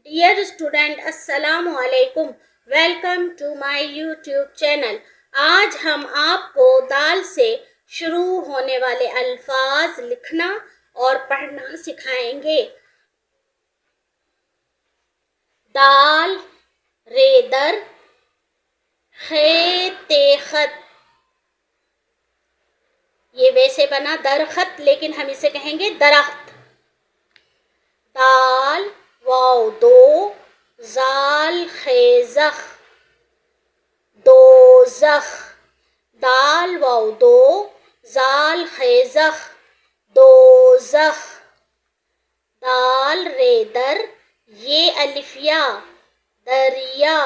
Dear student अस्सलाम वालेकुम। Welcome to my YouTube channel. आज हम आपको दाल से शुरू होने वाले अल्फाज लिखना और पढ़ना सिखाएंगे। दाल, रेदर, खेत, ये वैसे बना दरखत, लेकिन हम इसे कहेंगे दरख्त। दाल वाव दो, जाल खेजख, दोजख। दाल वाव दो, जाल खेजख, दोजख। दाल रेदर, ये अलिफिया, दरिया।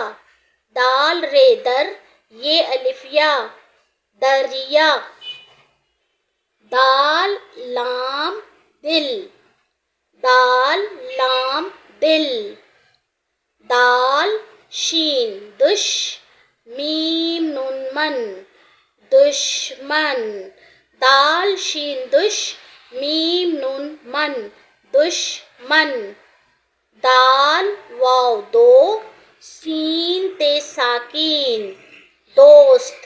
दाल रेदर, ये अलिफिया, दरिया। दाल लाम दिल, दाल लाम दिल। दाल शीन दुश, मीम नून मन, दुश्मन। दाल शीन दुश, मीम नून मन, दुश्मन। दाल वाव दो, सीन ते साकीन, दोस्त।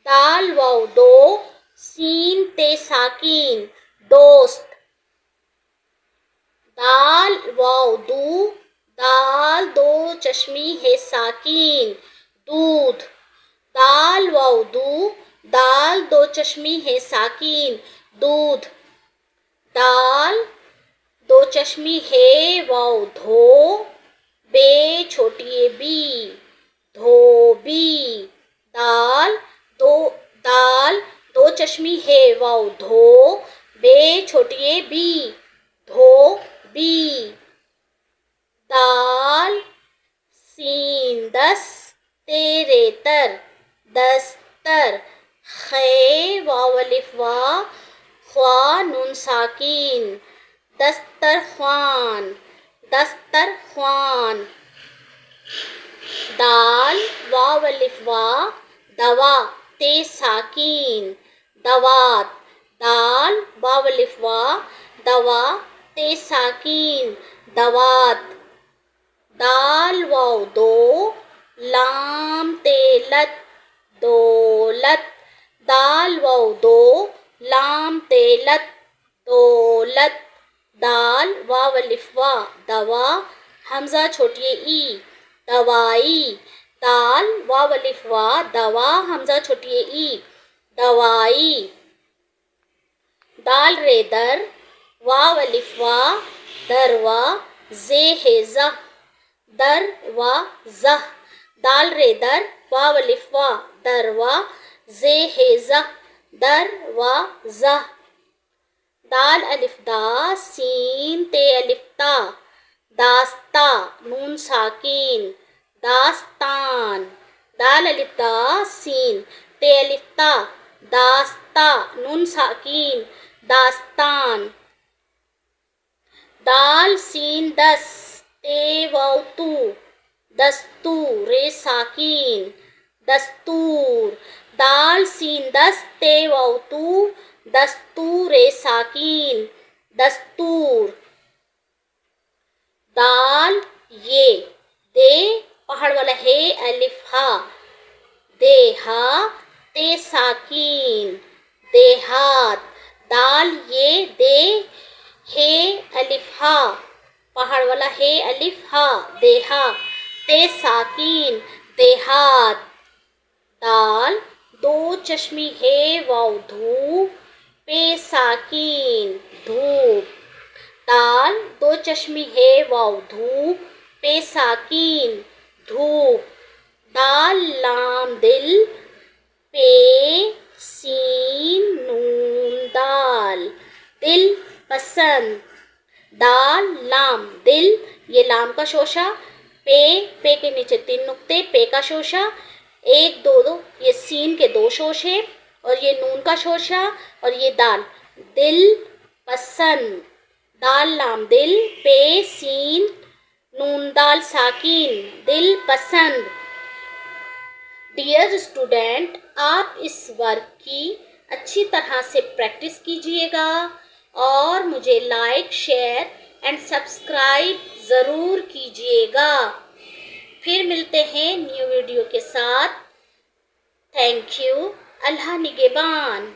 दाल वाव दो, सीन ते साकीन, दोस्त। दाल वाव दू, दाल दो चश्मी है साकीन, दूध। दाल वाव दू, दाल दो चश्मी है साकीन, दूध। दाल दो चश्मी है वाव धो, बे छोटी बी, धोबी। दाल दो चश्मी है वाव धो, बे छोटी बी, धोबी। दाल सीन दस, तेरेतर, दस्तर। खे वाव अलिफ वा, ख्वा नून साकीन, दस्तरख्वान, दस्तरख्वान। दाल वाव अलिफ वा, दवा ते साकीन, दवात। दाल वाव अलिफ वा, दवा ते साकीन, दवात। दाल वाव दो, लाम ते लत, दौलत। दाल वाव दो, लाम ते लत, दौलत। दाल वाव अलिफ वा, दवा, हमजा छोटी ई, दवाई। दाल वाव अलिफ वा, दवा, हमजा छोटी ई, दवाई। दाल रेदर, वाव अलिफ वा, दरवा, जे है ज़ह, दरवा ज़ह। दाल रेदर, वाव अलिफ वा, दरवा, जे है ज़ह, दरवा ज़ह। दाल अलिफ दा, सीन ते अलिफ ता, दास्ता नून साकीन, दास्तान। दाल अलिफ दा, सीन ते अलिफ ता, दास्ता नून साकीन, दास्तान। दाल सीन दस, ते वाव तू, दस्तूर रे साकीन, दस्तूर। दाल सीन दस, ते वाव तू, दस्तूर रे साकीन, दस्तूर। दाल ये, दे पहाड़ वाला है अलिफ हा, देहा ते साकीन, देहात। दाल ये दे, हे अलिफ हा, पहाड़ वाला है अलिफ हा, देहा ते साकीन, देहात। दाल दो चश्मी है वाव धूप, पे साकीन, धूप। दाल दो चश्मी है वाव धूप, पे साकीन, धूप। दाल लाम दिल, पे सीन नून दाल, दिल पसंद। दाल लाम दिल, ये लाम का शोशा, पे के नीचे तीन नुक्ते, पे का शोशा, एक दो दो, ये सीन के दो शोशे, और ये नून का शोशा, और ये दाल, दिल पसंद। दाल लाम दिल, पे सीन नून दाल साकीन, दिल पसंद। डियर स्टूडेंट, आप इस वर्क की अच्छी तरह से प्रैक्टिस कीजिएगा और मुझे लाइक, शेयर एंड सब्सक्राइब ज़रूर कीजिएगा। फिर मिलते हैं न्यू वीडियो के साथ। Thank you. अल्लाह निगहबान।